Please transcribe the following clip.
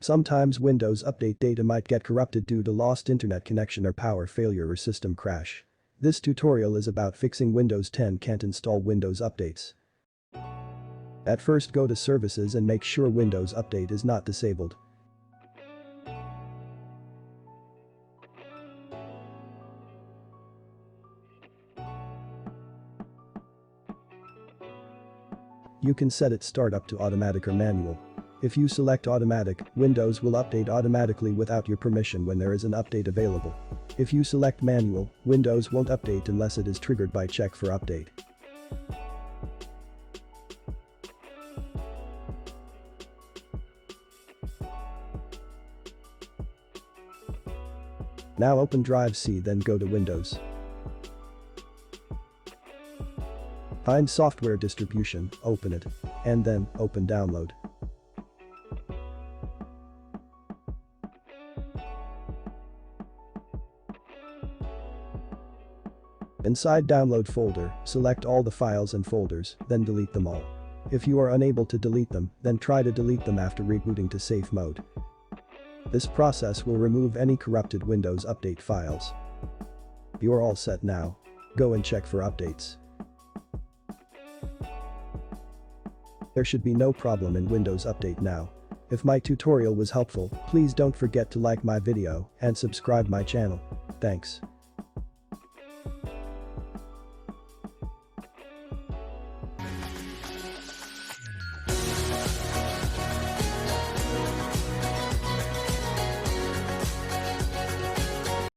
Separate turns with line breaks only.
Sometimes Windows Update data might get corrupted due to lost internet connection or power failure or system crash. This tutorial is about fixing Windows 10 can't install Windows updates. At first, go to Services and make sure Windows Update is not disabled. You can set it startup to automatic or manual. If you select automatic, Windows will update automatically without your permission when there is an update available. If you select manual, Windows won't update unless it is triggered by check for update. Now open Drive C, then go to Windows. Find Software Distribution, open it, and then open Download. Inside Download folder, select all the files and folders, then delete them all. If you are unable to delete them, then try to delete them after rebooting to safe mode. This process will remove any corrupted Windows Update files. You're all set now. Go and check for updates. There should be no problem in Windows Update now. If my tutorial was helpful, please don't forget to like my video and subscribe my channel. Thanks.